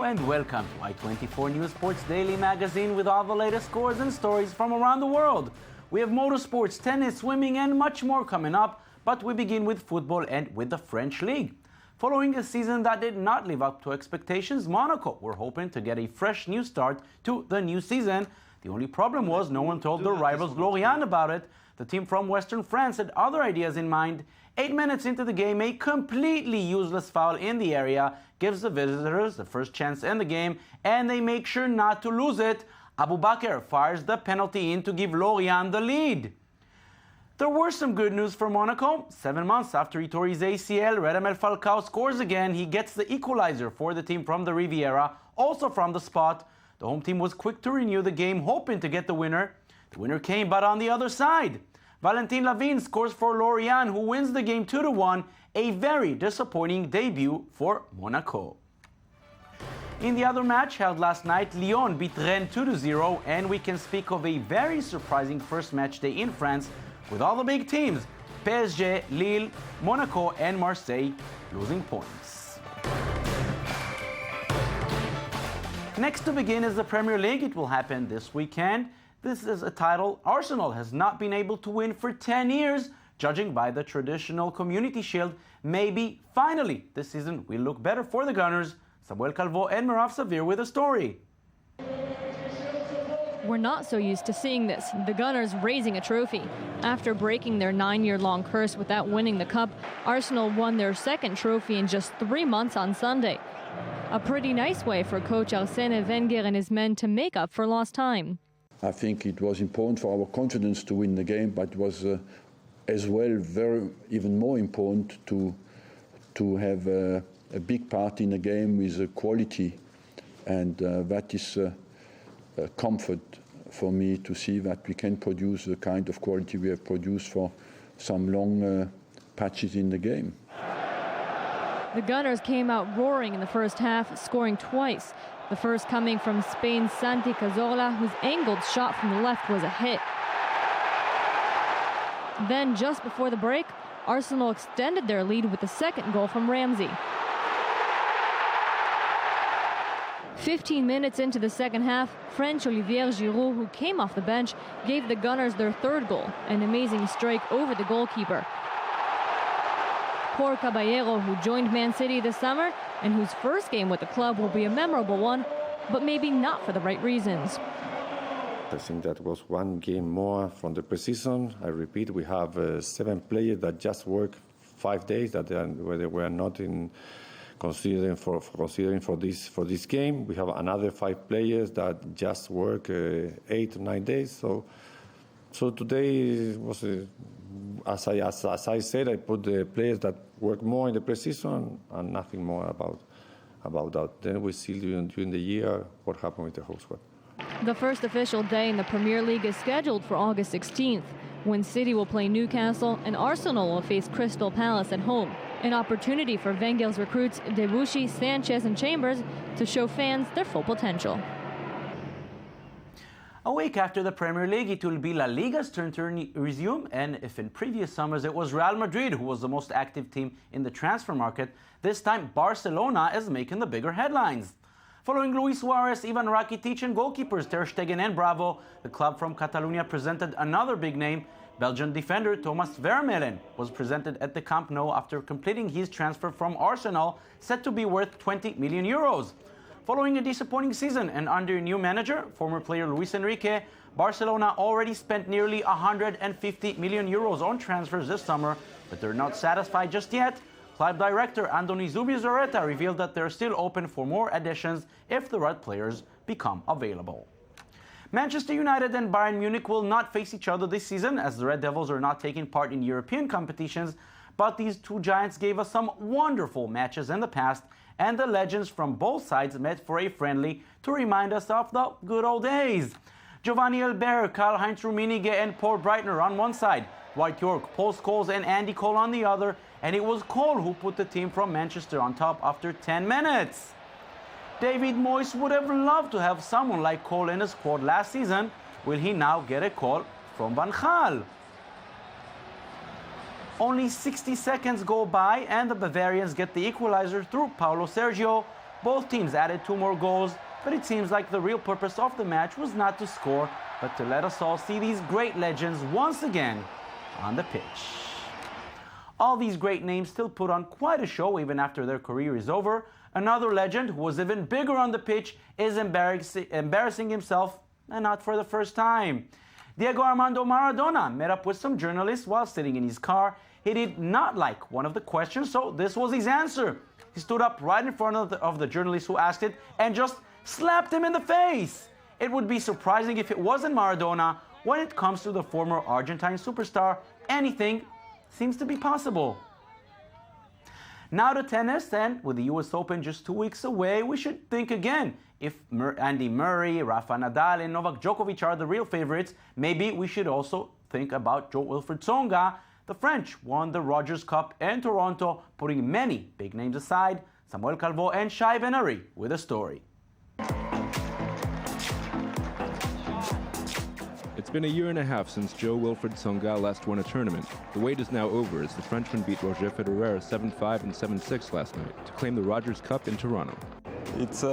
Hello and welcome to i24 News Sports Daily Magazine with all the latest scores and stories from around the world. We have motorsports, tennis, swimming and much more coming up, but we begin with football and with the French League. Following a season that did not live up to expectations, Monaco were hoping to get a fresh new start to the new season. The only problem was no one told their rivals Lorient about it. The team from Western France had other ideas in mind. 8 minutes into the game, a completely useless foul in the area gives the visitors the first chance in the game, and they make sure not to lose it. Abu Bakr fires the penalty in to give Lorient the lead. There were some good news for Monaco. 7 months after he tore his ACL, Radamel Falcao scores again. He gets the equalizer for the team from the Riviera, also from the spot. The home team was quick to renew the game, hoping to get the winner. The winner came, but on the other side. Valentin Lavigne scores for Lorient, who wins the game 2-1, a very disappointing debut for Monaco. In the other match held last night, Lyon beat Rennes 2-0, and we can speak of a very surprising first match day in France with all the big teams, PSG, Lille, Monaco and Marseille losing points. Next to begin is the Premier League. It will happen this weekend. This is a title Arsenal has not been able to win for 10 years. Judging by the traditional Community Shield, maybe finally this season will look better for the Gunners. Samuel Calvo and Mirav Savir with a story. We're not so used to seeing this, the Gunners raising a trophy. After breaking their 9-year-long curse without winning the cup, Arsenal won their second trophy in just 3 months on Sunday. A pretty nice way for coach Arsène Wenger and his men to make up for lost time. I think it was important for our confidence to win the game, but it was as well even more important to have a big part in the game with quality, and that is a comfort for me to see that we can produce the kind of quality we have produced for some long patches in the game. The Gunners came out roaring in the first half, scoring twice. The first coming from Spain's Santi Cazorla, whose angled shot from the left was a hit. Then, just before the break, Arsenal extended their lead with the second goal from Ramsey. 15 minutes into the second half, French Olivier Giroud, who came off the bench, gave the Gunners their third goal, an amazing strike over the goalkeeper. Poor Caballero, who joined Man City this summer and whose first game with the club will be a memorable one, but maybe not for the right reasons. I think that was one game more from the preseason. I repeat, we have 7 players that just work 5 days, that they were not considering for this game. We have another 5 players that just work 8 or 9 days. So today was as I said, I put the players that work more in the preseason and nothing more about that. Then we see during the year what happened with the whole squad. The first official day in the Premier League is scheduled for August 16th, when City will play Newcastle and Arsenal will face Crystal Palace at home. An opportunity for Wenger's recruits Debuchy, Sanchez and Chambers to show fans their full potential. A week after the Premier League, it will be La Liga's turn to resume, and if in previous summers it was Real Madrid who was the most active team in the transfer market, this time Barcelona is making the bigger headlines. Following Luis Suarez, Ivan Rakitic and goalkeepers Ter Stegen and Bravo, the club from Catalonia presented another big name. Belgian defender Thomas Vermaelen was presented at the Camp Nou after completing his transfer from Arsenal, said to be worth 20 million euros. Following a disappointing season and under new manager, former player Luis Enrique, Barcelona already spent nearly 150 million euros on transfers this summer, but they're not satisfied just yet. Club director Andoni Zubizarreta revealed that they're still open for more additions if the right players become available. Manchester United and Bayern Munich will not face each other this season, as the Red Devils are not taking part in European competitions, but these two giants gave us some wonderful matches in the past, and the legends from both sides met for a friendly to remind us of the good old days. Giovanni Elber, Karl-Heinz Rummenigge and Paul Breitner on one side, Dwight York, Paul Scholes and Andy Cole on the other, and it was Cole who put the team from Manchester on top after 10 minutes. David Moyes would have loved to have someone like Cole in his squad last season. Will he now get a call from Van Gaal? Only 60 seconds go by and the Bavarians get the equalizer through Paulo Sergio. Both teams added 2 more goals, but it seems like the real purpose of the match was not to score, but to let us all see these great legends once again on the pitch. All these great names still put on quite a show even after their career is over. Another legend who was even bigger on the pitch is embarrassing himself, and not for the first time. Diego Armando Maradona met up with some journalists while sitting in his car. He did not like one of the questions, so this was his answer. He stood up right in front of the journalist who asked it and just slapped him in the face. It would be surprising if it wasn't Maradona. When it comes to the former Argentine superstar, anything seems to be possible. Now to tennis, and with the US Open just 2 weeks away, we should think again. If Andy Murray, Rafa Nadal, and Novak Djokovic are the real favorites, maybe we should also think about Jo-Wilfried Tsonga. The French won the Rogers Cup in Toronto, putting many big names aside. Samuel Calvo and Shai Venari with a story. It's been a year and a half since Jo-Wilfried Tsonga last won a tournament. The wait is now over as the Frenchman beat Roger Federer 7-5 and 7-6 last night to claim the Rogers Cup in Toronto. It's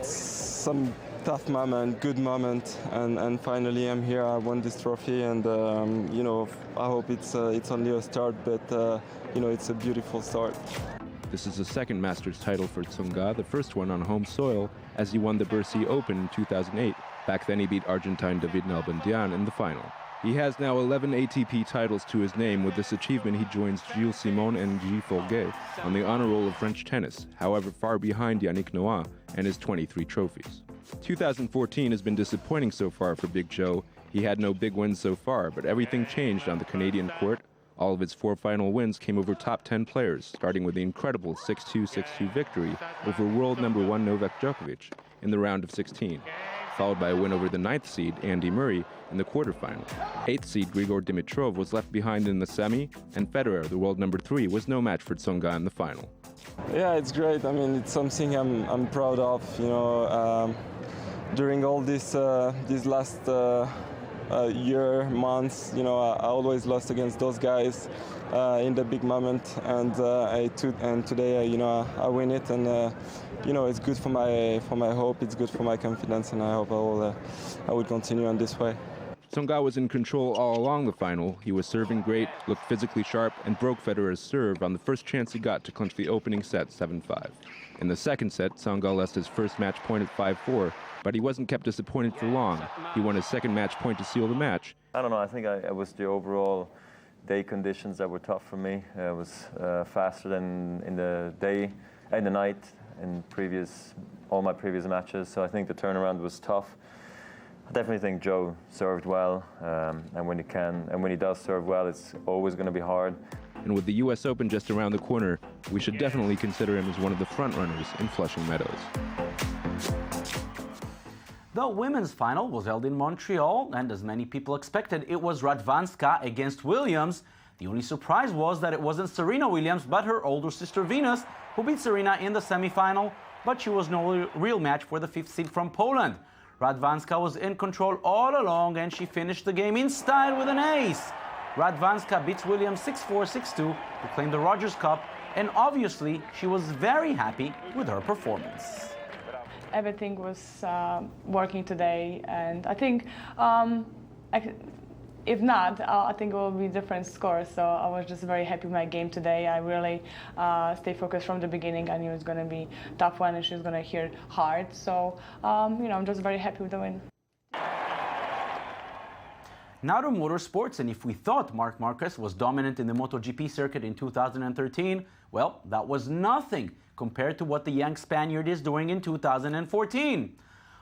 some tough moment, good moment, and finally I'm here. I won this trophy, and I hope it's only a start, but it's a beautiful start. This is the second Masters title for Tsonga, the first one on home soil, as he won the Bercy Open in 2008. Back then he beat Argentine David Nalbandian in the final. He has now 11 ATP titles to his name. With this achievement, he joins Gilles Simon and Guy Forget on the honor roll of French tennis, however far behind Yannick Noah and his 23 trophies. 2014 has been disappointing so far for Big Joe. He had no big wins so far, but everything changed on the Canadian court. All of his 4 final wins came over top 10 players, starting with the incredible 6-2, 6-2 victory over world number 1 Novak Djokovic in the round of 16, followed by a win over the 9th seed Andy Murray in the quarterfinal. 8th seed Grigor Dimitrov was left behind in the semi, and Federer, the world number 3, was no match for Tsonga in the final. Yeah, it's great. I mean, it's something I'm proud of. During all this last year, months, I always lost against those guys in the big moment, and today, I win it, and it's good for my hope. It's good for my confidence, and I hope I will continue on this way. Tsonga was in control all along the final. He was serving great, looked physically sharp, and broke Federer's serve on the first chance he got to clinch the opening set 7-5. In the second set, Tsonga lost his first match point at 5-4, but he wasn't kept disappointed for long. He won his second match point to seal the match. I don't know, I think it was the overall day conditions that were tough for me. It was faster than in the day and the night in all my previous matches, so I think the turnaround was tough. I definitely think Joe served well, and when he does serve well, it's always going to be hard. And with the US Open just around the corner, we should definitely consider him as one of the front runners in Flushing Meadows. The women's final was held in Montreal, and as many people expected, it was Radwanska against Williams. The only surprise was that it wasn't Serena Williams, but her older sister Venus, who beat Serena in the semifinal, but she was no real match for the 5th seed from Poland. Radwanska was in control all along, and she finished the game in style with an ace. Radwanska beats Williams 6-4, 6-2 to claim the Rogers Cup, and obviously she was very happy with her performance. Everything was working today, and I think if not, I think it will be different scores. So I was just very happy with my game today. I really stayed focused from the beginning. I knew it was going to be a tough one, and she was going to hit hard. So I'm just very happy with the win. Now to motorsports, and if we thought Marc Marquez was dominant in the MotoGP circuit in 2013, well, that was nothing compared to what the young Spaniard is doing in 2014.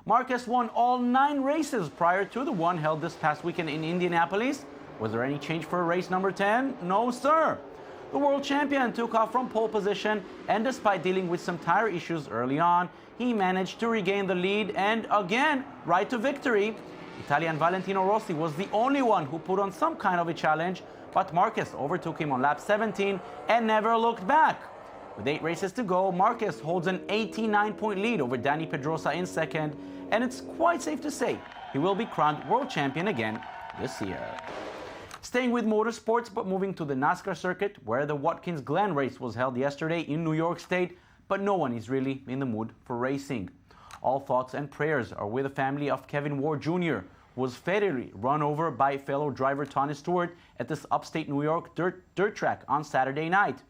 Marquez won all 9 races prior to the one held this past weekend in Indianapolis. Was there any change for race number 10? No, sir. The world champion took off from pole position, and despite dealing with some tire issues early on, he managed to regain the lead and again ride to victory. Italian Valentino Rossi was the only one who put on some kind of a challenge, but Marquez overtook him on lap 17 and never looked back. With 8 races to go, Marquez holds an 89-point lead over Dani Pedrosa in second, and it's quite safe to say he will be crowned world champion again this year. Staying with motorsports, but moving to the NASCAR circuit, where the Watkins Glen race was held yesterday in New York State, but no one is really in the mood for racing. All thoughts and prayers are with the family of Kevin Ward Jr., who was fatally run over by fellow driver Tony Stewart at this upstate New York dirt track on Saturday night.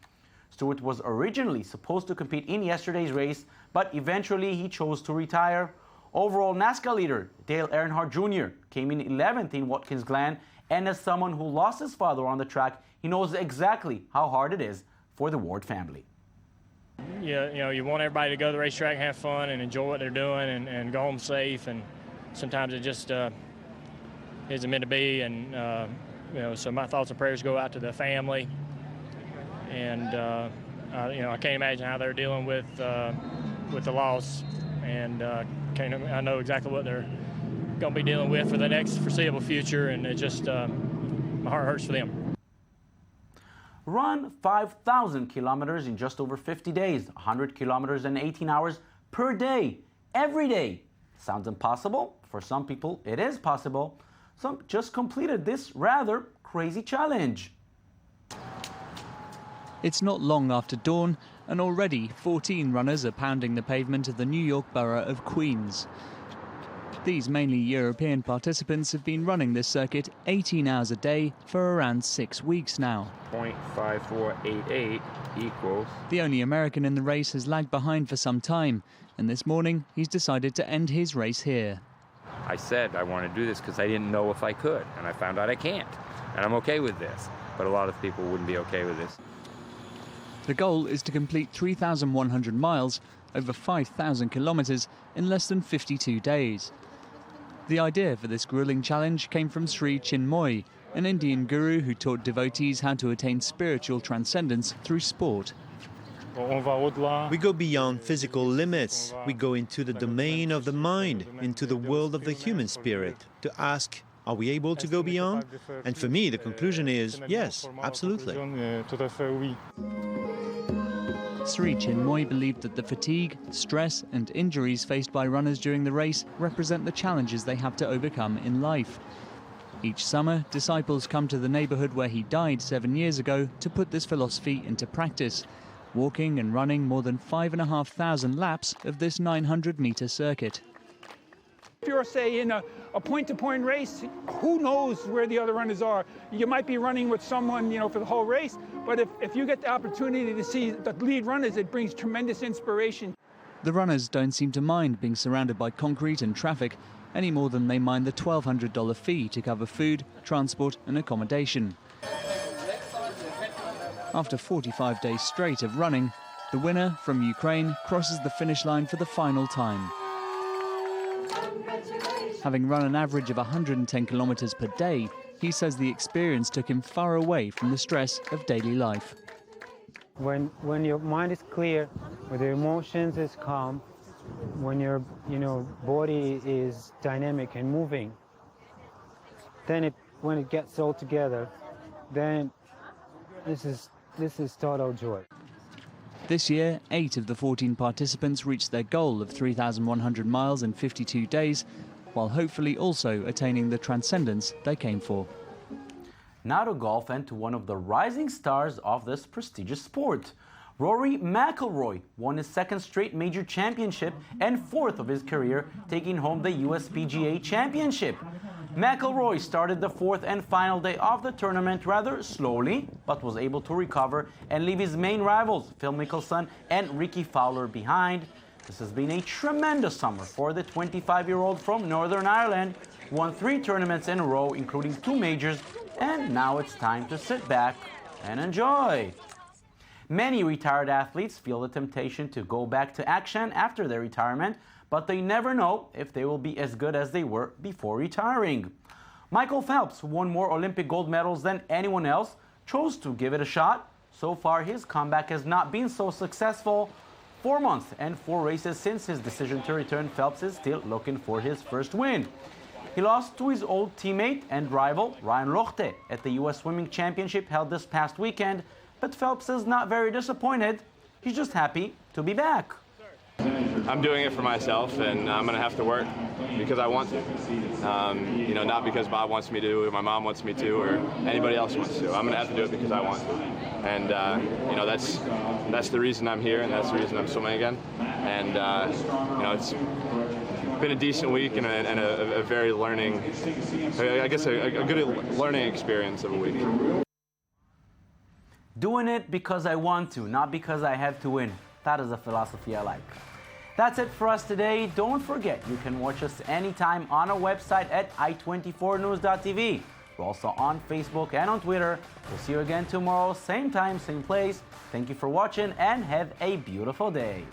Stewart was originally supposed to compete in yesterday's race, but eventually he chose to retire. Overall NASCAR leader Dale Earnhardt Jr. came in 11th in Watkins Glen, and as someone who lost his father on the track, he knows exactly how hard it is for the Ward family. Yeah, you know, you want everybody to go to the racetrack, have fun, and enjoy what they're doing, and go home safe. And sometimes it just isn't meant to be. And you know, so my thoughts and prayers go out to the family. And you know, I can't imagine how they're dealing with the loss. And I know exactly what they're going to be dealing with for the next foreseeable future. And it just my heart hurts for them. Run 5,000 kilometers in just over 50 days, 100 kilometers in 18 hours per day, every day. Sounds impossible? For some people, it is possible. Some just completed this rather crazy challenge. It's not long after dawn, and already 14 runners are pounding the pavement of the New York borough of Queens. These mainly European participants have been running this circuit 18 hours a day for around 6 weeks now. 0.5488 equals... The only American in the race has lagged behind for some time, and this morning he's decided to end his race here. I said I want to do this because I didn't know if I could, and I found out I can't. And I'm okay with this, but a lot of people wouldn't be okay with this. The goal is to complete 3,100 miles, over 5,000 kilometers, in less than 52 days. The idea for this grueling challenge came from Sri Chinmoy, an Indian guru who taught devotees how to attain spiritual transcendence through sport. We go beyond physical limits. We go into the domain of the mind, into the world of the human spirit, to ask, are we able to go beyond? And for me, the conclusion is, yes, absolutely. Sri Chinmoy believed that the fatigue, stress and injuries faced by runners during the race represent the challenges they have to overcome in life. Each summer, disciples come to the neighborhood where he died 7 years ago to put this philosophy into practice, walking and running more than 5,500 laps of this 900-meter circuit. If you're, say, in a point-to-point race, who knows where the other runners are? You might be running with someone, you know, for the whole race, but if you get the opportunity to see the lead runners, it brings tremendous inspiration. The runners don't seem to mind being surrounded by concrete and traffic any more than they mind the $1,200 fee to cover food, transport and accommodation. After 45 days straight of running, the winner from Ukraine crosses the finish line for the final time. Having run an average of 110 kilometers per day, he says the experience took him far away from the stress of daily life. When your mind is clear, when your emotions is calm, when your body is dynamic and moving, then when it gets all together, then this is total joy. This year, 8 of the 14 participants reached their goal of 3,100 miles in 52 days, while hopefully also attaining the transcendence they came for. Now to golf and to one of the rising stars of this prestigious sport. Rory McIlroy won his second straight major championship and fourth of his career, taking home the USPGA Championship. McIlroy started the fourth and final day of the tournament rather slowly, but was able to recover and leave his main rivals, Phil Mickelson and Ricky Fowler, behind. This has been a tremendous summer for the 25-year-old from Northern Ireland, who won 3 tournaments in a row, including 2 majors, and now it's time to sit back and enjoy. Many retired athletes feel the temptation to go back to action after their retirement, but they never know if they will be as good as they were before retiring. Michael Phelps, who won more Olympic gold medals than anyone else, chose to give it a shot. So far, his comeback has not been so successful. 4 months and 4 races since his decision to return, Phelps is still looking for his first win. He lost to his old teammate and rival, Ryan Lochte, at the U.S. Swimming Championship held this past weekend, but Phelps is not very disappointed. He's just happy to be back. I'm doing it for myself, and I'm going to have to work because I want to. You know, not because Bob wants me to, or my mom wants me to, or anybody else wants to. I'm going to have to do it because I want to. And you know, that's the reason I'm here, and that's the reason I'm swimming again. And you know, it's been a decent week and a very learning, I guess a good learning experience of a week. Doing it because I want to, not because I have to win. That is a philosophy I like. That's it for us today. Don't forget, you can watch us anytime on our website at i24news.tv. We're also on Facebook and on Twitter. We'll see you again tomorrow, same time, same place. Thank you for watching and have a beautiful day.